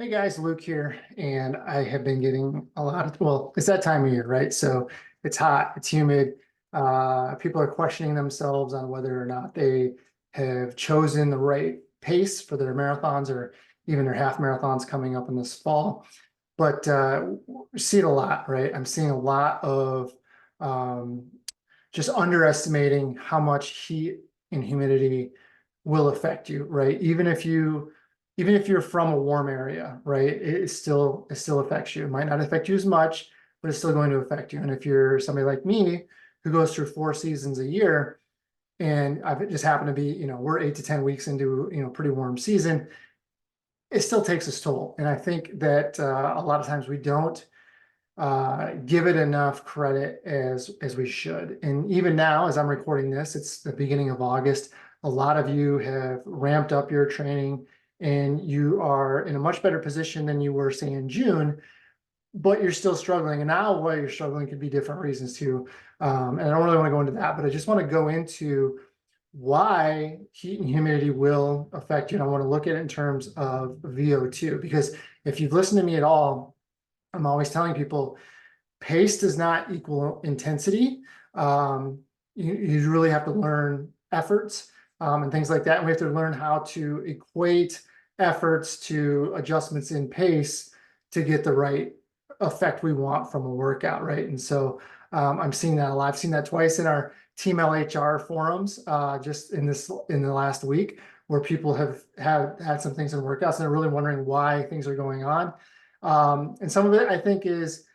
Hey guys, Luke here, and I have been getting a lot of, well, it's that time of year, right? So it's hot, it's humid. People are questioning themselves on whether or not they have chosen the right pace for their marathons or even their half marathons coming up in this fall. But we see it a lot, right? I'm seeing a lot of um, just underestimating how much heat and humidity will affect you, right? Even if you're from a warm area, right, it still affects you. It might not affect you as much, but it's still going to affect you. And if you're somebody like me who goes through 4 seasons a year, and I've just happened to be, we're 8 to 10 weeks into, pretty warm season, it still takes its toll. And I think that a lot of times we don't give it enough credit as we should. And even now, as I'm recording this, it's the beginning of August. A lot of you have ramped up your training and you are in a much better position than you were, say, in June, but you're still struggling. And now why you're struggling could be different reasons too. And I don't really want to go into that, but I just want to go into why heat and humidity will affect you. And I want to look at it in terms of VO2, because if you've listened to me at all, I'm always telling people pace does not equal intensity. You really have to learn efforts and things like that. And we have to learn how to equate efforts to adjustments in pace to get the right effect we want from a workout, right? And so I'm seeing that a lot. I've seen that twice in our Team LHR forums just in the last week, where people have had some things in workouts and they're really wondering why things are going on. And some of it, I think, is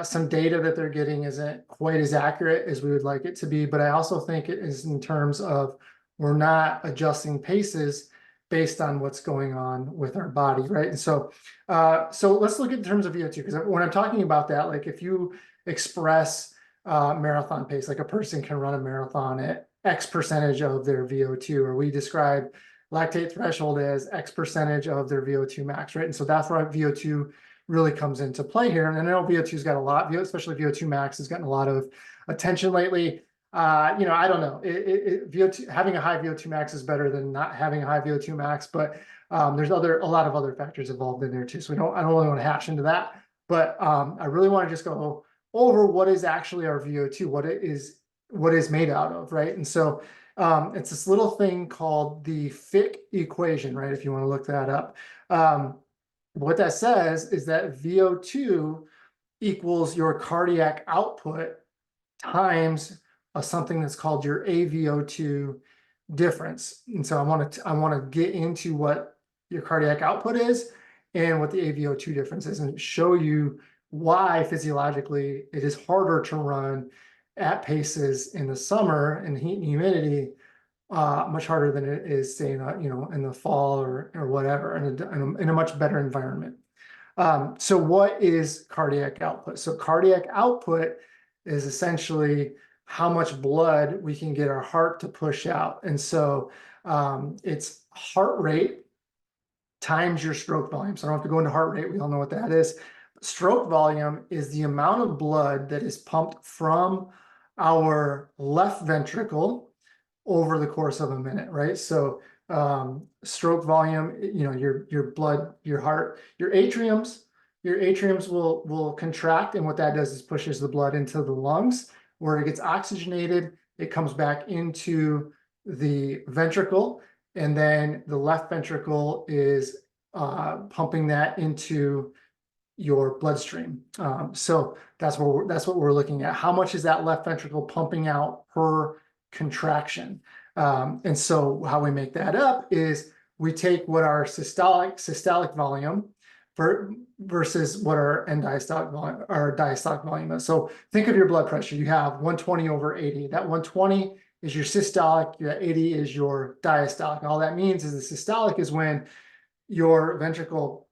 some data that they're getting isn't quite as accurate as we would like it to be. But I also think it is in terms of we're not adjusting paces based on what's going on with our body, right? And so, so let's look at in terms of VO2, because when I'm talking about that, like if you express marathon pace, like a person can run a marathon at X percentage of their VO2, or we describe lactate threshold as X percentage of their VO2 max, right? And so that's where VO2 really comes into play here. And I know VO2's got a lot, especially VO2 max has gotten a lot of attention lately. I don't know. VO2, having a high VO2 max is better than not having a high VO2 max, but there's a lot of other factors involved in there too. So I don't really want to hash into that, but I really want to just go over what is actually our VO2, what is made out of, right? And so it's this little thing called the Fick equation, right? If you want to look that up. What that says is that VO2 equals your cardiac output times something that's called your AVO2 difference. And so I want to get into what your cardiac output is and what the AVO2 difference is, and show you why physiologically it is harder to run at paces in the summer in heat and humidity, much harder than it is, say, in the fall or whatever, in a much better environment. So what is cardiac output? So cardiac output is essentially how much blood we can get our heart to push out. And so it's heart rate times your stroke volume. So I don't have to go into heart rate. We all know what that is. Stroke volume is the amount of blood that is pumped from our left ventricle over the course of a minute, right? So stroke volume, your blood, your heart, your atriums will contract, and what that does is pushes the blood into the lungs, where it gets oxygenated. It comes back into the ventricle, and then the left ventricle is pumping that into your bloodstream. So that's what we're looking at. How much is that left ventricle pumping out per contraction? And so how we make that up is we take what our systolic volume versus what our diastolic volume is. So think of your blood pressure. You have 120/80. That 120 is your systolic, that 80 is your diastolic. All that means is the systolic is when your ventricle,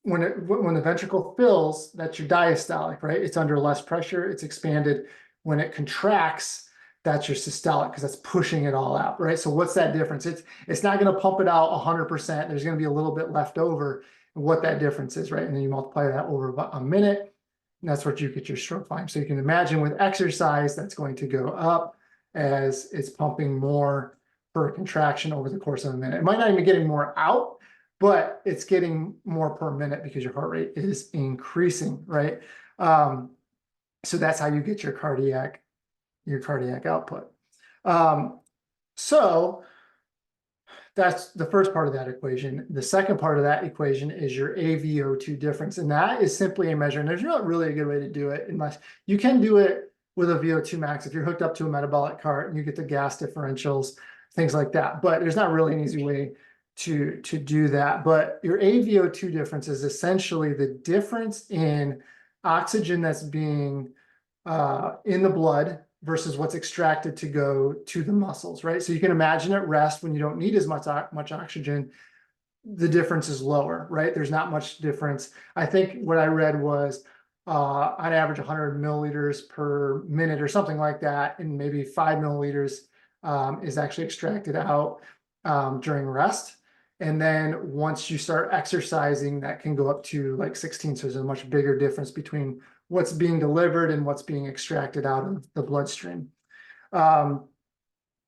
when the ventricle fills, that's your diastolic, right? It's under less pressure, it's expanded. When it contracts, that's your systolic, because that's pushing it all out, right? So what's that difference? It's not going to pump it out 100%. There's going to be a little bit left over. What that difference is, right? And then you multiply that over about a minute, and that's what you get your stroke volume. So you can imagine with exercise, that's going to go up as it's pumping more per contraction over the course of a minute. It might not even be getting more out, but it's getting more per minute because your heart rate is increasing, right? So that's how you get your cardiac output. So that's the first part of that equation. The second part of that equation is your AVO2 difference, and that is simply a measure. And there's not really a good way to do it unless you can do it with a VO2 max if you're hooked up to a metabolic cart and you get the gas differentials, things like that. But there's not really an easy way to do that. But your AVO2 difference is essentially the difference in oxygen that's being in the blood versus what's extracted to go to the muscles, right? So you can imagine at rest when you don't need as much oxygen, the difference is lower, right? There's not much difference. I think what I read was on average 100 milliliters per minute or something like that, and maybe 5 milliliters is actually extracted out during rest. And then once you start exercising, that can go up to like 16. So there's a much bigger difference between what's being delivered and what's being extracted out of the bloodstream.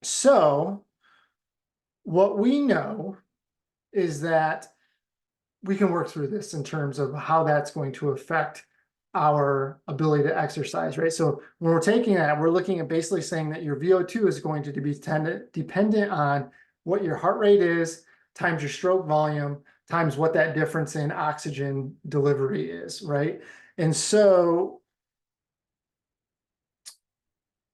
So what we know is that we can work through this in terms of how that's going to affect our ability to exercise, right? So when we're taking that, we're looking at basically saying that your VO2 is going to be dependent on what your heart rate is times your stroke volume times what that difference in oxygen delivery is, right? And so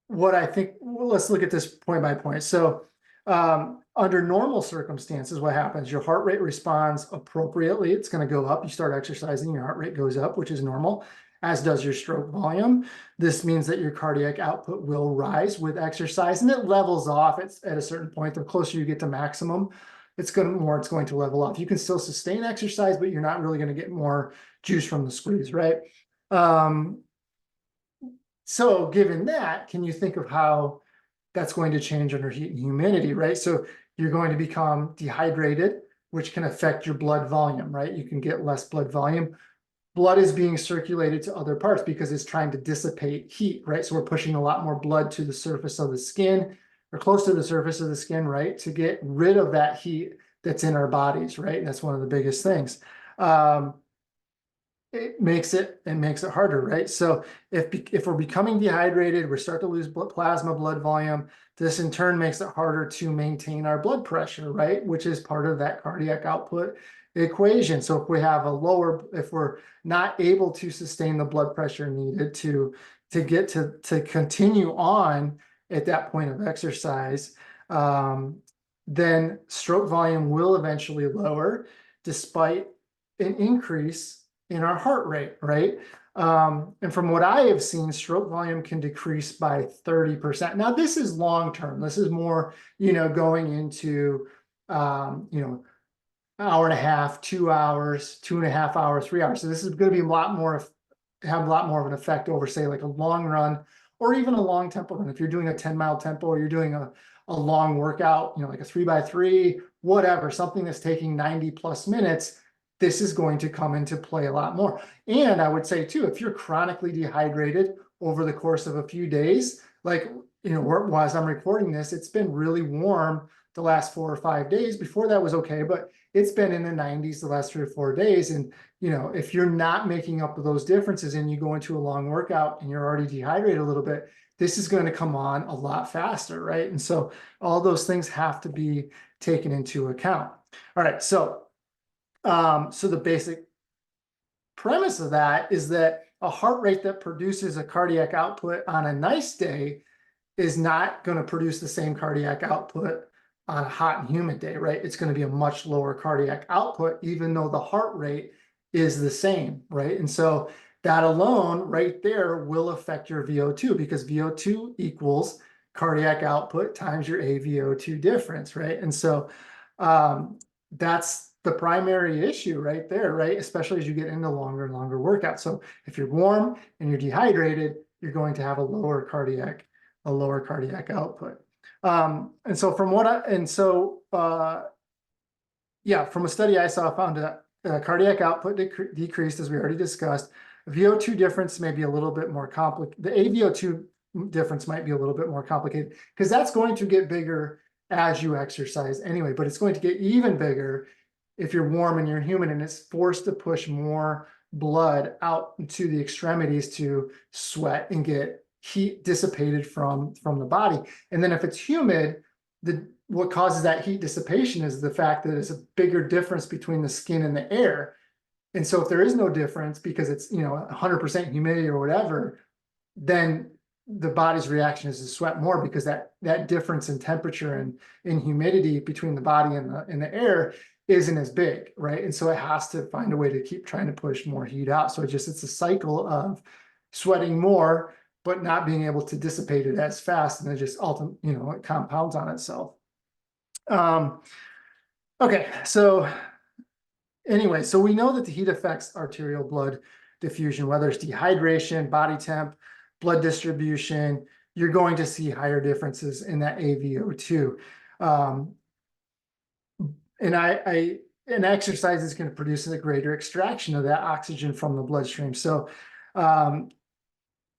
what I think, well, let's look at this point by point. So under normal circumstances, what happens? Your heart rate responds appropriately. It's going to go up. You start exercising, your heart rate goes up, which is normal, as does your stroke volume. This means that your cardiac output will rise with exercise, and it levels off at a certain point. The closer you get to maximum, it's going to level off. You can still sustain exercise, but you're not really going to get more juice from the squeeze, right? So given that, can you think of how that's going to change under heat and humidity, right? So you're going to become dehydrated, which can affect your blood volume, right? You can get less blood volume. Blood is being circulated to other parts because it's trying to dissipate heat, right? So we're pushing a lot more blood to the surface of the skin or close to the surface of the skin, right? To get rid of that heat that's in our bodies, right? And that's one of the biggest things. It makes it harder, right? So if we're becoming dehydrated, we start to lose plasma blood volume. This in turn makes it harder to maintain our blood pressure, right? Which is part of that cardiac output equation. So if we're not able to sustain the blood pressure needed to continue on at that point of exercise, then stroke volume will eventually lower despite an increase in our heart rate, right? And from what I have seen, stroke volume can decrease by 30%. Now, this is long-term. This is more, going into, hour and a half, 2 hours, 2.5 hours, 3 hours. So this is going to be have a lot more of an effect over, say, like a long run or even a long tempo run. If you're doing a 10-mile tempo or you're doing a long workout, like a 3x3, whatever, something that's taking 90 plus minutes, this is going to come into play a lot more. And I would say too, if you're chronically dehydrated over the course of a few days, like, as I'm recording this, it's been really warm the last 4 or 5 days. Before that was okay, but it's been in the 90s the last 3 or 4 days. And, if you're not making up those differences and you go into a long workout and you're already dehydrated a little bit, this is going to come on a lot faster, right? And so all those things have to be taken into account. All right, so the basic premise of that is that a heart rate that produces a cardiac output on a nice day is not going to produce the same cardiac output on a hot and humid day, right? It's going to be a much lower cardiac output, even though the heart rate is the same, right? And so that alone right there will affect your VO2 because VO2 equals cardiac output times your AVO2 difference, right? And so that's the primary issue right there, right? Especially as you get into longer and longer workouts. So if you're warm and you're dehydrated, you're going to have a lower cardiac output. And so from from a study I saw, found that cardiac output decreased, as we already discussed. VO2 difference may be a little bit more complicated. The AVO2 difference might be a little bit more complicated because that's going to get bigger as you exercise anyway, but it's going to get even bigger if you're warm and you're humid, and it's forced to push more blood out to the extremities to sweat and get heat dissipated from the body. And then if it's humid, what causes that heat dissipation is the fact that it's a bigger difference between the skin and the air. And so if there is no difference because it's 100% humidity or whatever, then the body's reaction is to sweat more because that difference in temperature and in humidity between the body and the air isn't as big, right? And so it has to find a way to keep trying to push more heat out. So it's a cycle of sweating more, but not being able to dissipate it as fast, and it just ultimately, it compounds on itself. Okay, so anyway, so we know that the heat affects arterial blood diffusion, whether it's dehydration, body temp, blood distribution. You're going to see higher differences in that AVO2. And exercise is going to produce a greater extraction of that oxygen from the bloodstream. So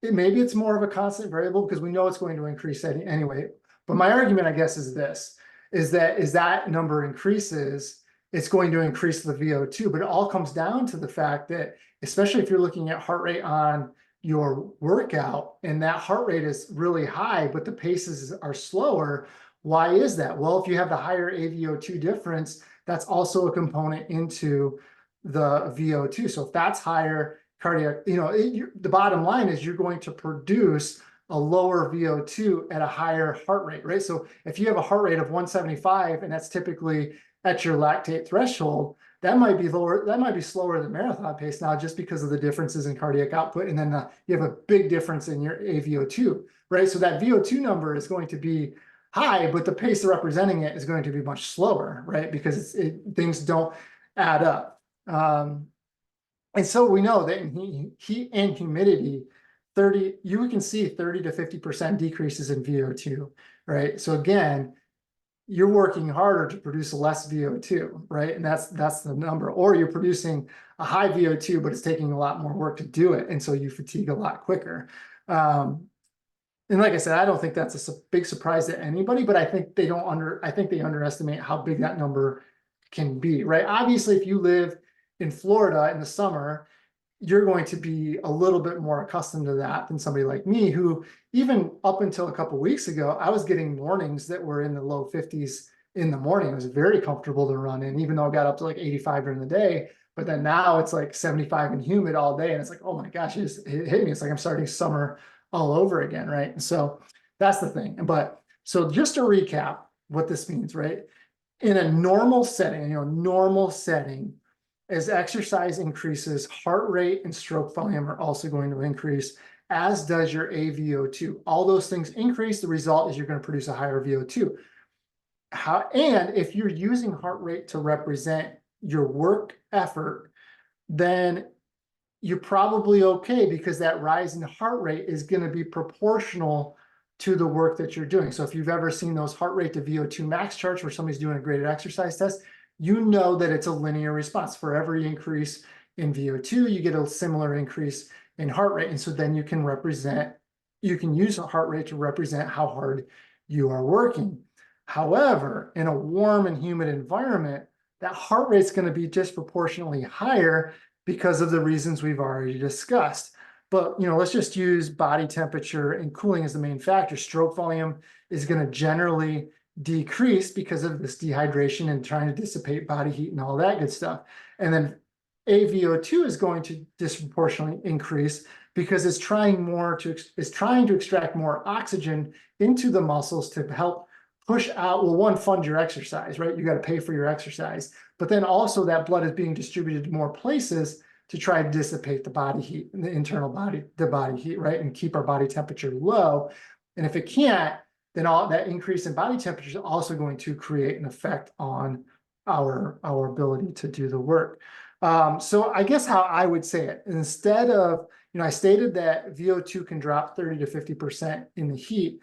maybe it's more of a constant variable because we know it's going to increase anyway. But my argument, I guess, is this, is that as that number increases, it's going to increase the VO2, but it all comes down to the fact that, especially if you're looking at heart rate on your workout and that heart rate is really high, but the paces are slower. Why is that? Well, if you have the higher AVO2 difference, that's also a component into the VO2. So if that's higher cardiac, the bottom line is you're going to produce a lower VO2 at a higher heart rate, right? So if you have a heart rate of 175 and that's typically at your lactate threshold, that might be lower, that might be slower than marathon pace now just because of the differences in cardiac output. And then you have a big difference in your AVO2, right? So that VO2 number is going to be high, but the pace representing it is going to be much slower, right? Because things don't add up. And so we know that in heat and humidity, you can see 30 to 50% decreases in VO2, right? So again, you're working harder to produce less VO2, right? And that's the number. Or you're producing a high VO2, but it's taking a lot more work to do it. And so you fatigue a lot quicker. And like I said, I don't think that's a big surprise to anybody, but I think they underestimate how big that number can be, right? Obviously, if you live in Florida in the summer, you're going to be a little bit more accustomed to that than somebody like me, who even up until a couple of weeks ago, I was getting mornings that were in the low 50s in the morning. It was very comfortable to run in, even though I got up to like 85 during the day. But then now it's like 75 and humid all day. And it's like, oh my gosh, it hit me. It's like I'm starting summer all over again, right? And so that's the thing. But so just to recap what this means, right? In a normal setting, as exercise increases, heart rate and stroke volume are also going to increase, as does your AVO2. All those things increase. The result is you're going to produce a higher VO2. And if you're using heart rate to represent your work effort, then you're probably okay because that rise in heart rate is going to be proportional to the work that you're doing. So if you've ever seen those heart rate to VO2 max charts where somebody's doing a graded exercise test, you know that it's a linear response. For every increase in VO2, you get a similar increase in heart rate. And so then you can use a heart rate to represent how hard you are working. However, in a warm and humid environment, that heart rate is going to be disproportionately higher because of the reasons we've already discussed. But, let's just use body temperature and cooling as the main factor. Stroke volume is going to generally decrease because of this dehydration and trying to dissipate body heat and all that good stuff. And then AVO2 is going to disproportionately increase because it's trying to extract more oxygen into the muscles to help push out, well, one, fund your exercise, right? You got to pay for your exercise, but then also that blood is being distributed to more places to try to dissipate the body heat, the body heat, right? And keep our body temperature low. And if it can't, then all that increase in body temperature is also going to create an effect on our ability to do the work. So I guess how I would say it, instead of, I stated that VO2 can drop 30 to 50% in the heat.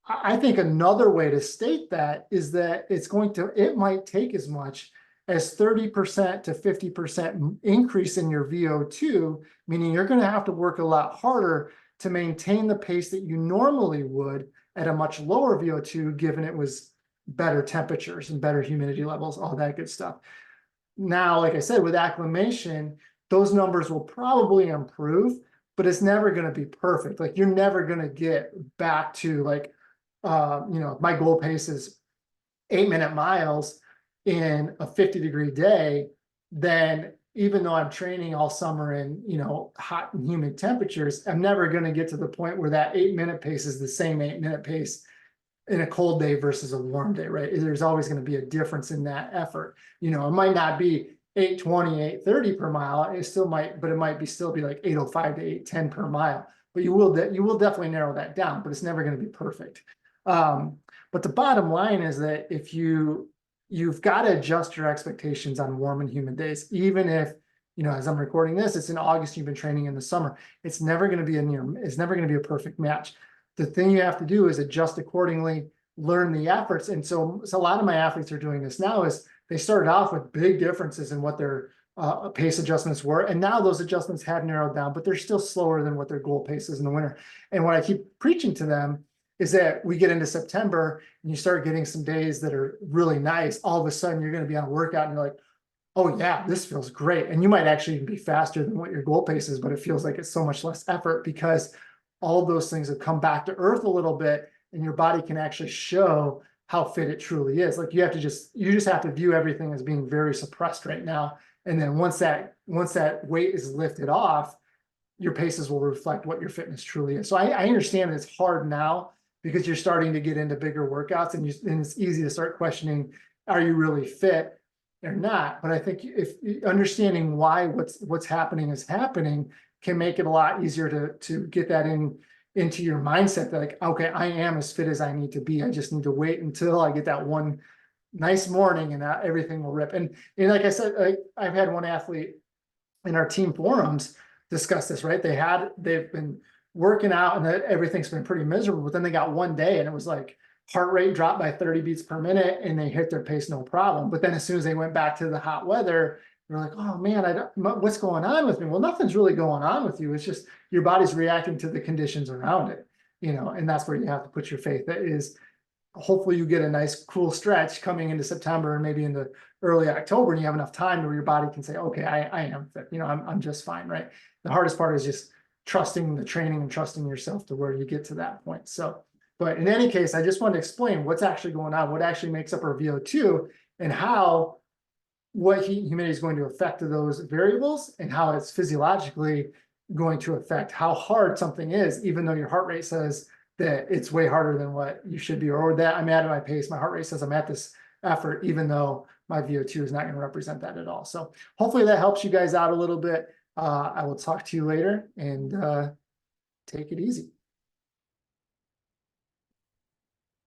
I think another way to state that is that it might take as much as 30% to 50% increase in your VO2, meaning you're going to have to work a lot harder to maintain the pace that you normally would at a much lower VO2, given it was better temperatures and better humidity levels, all that good stuff. now, like I said, with acclimation, those numbers will probably improve, but it's never going to be perfect. Like you're never going to get back to like, my goal pace is 8-minute miles in a 50-degree day, then even though I'm training all summer in, hot and humid temperatures, I'm never going to get to the point where that 8-minute pace is the same 8-minute pace in a cold day versus a warm day, right? There's always going to be a difference in that effort. It might not be 8:20, 8:30 per mile. It still might, but it might be still be like 8:05 to 8:10 per mile. But you will definitely narrow that down, but it's never going to be perfect. But the bottom line is that if you've got to adjust your expectations on warm and humid days, even if, as I'm recording this, it's in August, you've been training in the summer. It's never going to be it's never going to be a perfect match. The thing you have to do is adjust accordingly, learn the efforts. And so a lot of my athletes are doing this now is they started off with big differences in what their pace adjustments were. And now those adjustments have narrowed down, but they're still slower than what their goal pace is in the winter. And what I keep preaching to them is that we get into September and you start getting some days that are really nice. All of a sudden you're going to be on a workout and you're like, oh yeah, this feels great. And you might actually be faster than what your goal pace is, but it feels like it's so much less effort because all of those things have come back to earth a little bit and your body can actually show how fit it truly is. Like you just have to view everything as being very suppressed right now. And then once that weight is lifted off, your paces will reflect what your fitness truly is. So I understand that it's hard now because you're starting to get into bigger workouts and it's easy to start questioning, are you really fit or not? But I think if understanding why what's happening is happening can make it a lot easier to get that into your mindset that like, okay, I am as fit as I need to be. I just need to wait until I get that one nice morning and everything will rip. And like I said, I've had one athlete in our team forums discuss this, right? They've been working out and everything's been pretty miserable, but then they got one day and it was like heart rate dropped by 30 beats per minute and they hit their pace no problem. But then as soon as they went back to the hot weather, they're like, oh man, what's going on with me? Well, nothing's really going on with you. It's just your body's reacting to the conditions around it, and that's where you have to put your faith. That is, hopefully you get a nice cool stretch coming into September and maybe into early October, and you have enough time where your body can say, okay, I am fit, I'm just fine, right? The hardest part is just trusting the training and trusting yourself to where you get to that point. So, but in any case, I just wanted to explain what's actually going on, what actually makes up our VO2 and how what heat and humidity is going to affect those variables and how it's physiologically going to affect how hard something is, even though your heart rate says that it's way harder than what you should be, or that I'm at my pace, my heart rate says I'm at this effort, even though my VO2 is not going to represent that at all. So hopefully that helps you guys out a little bit. I will talk to you later and take it easy.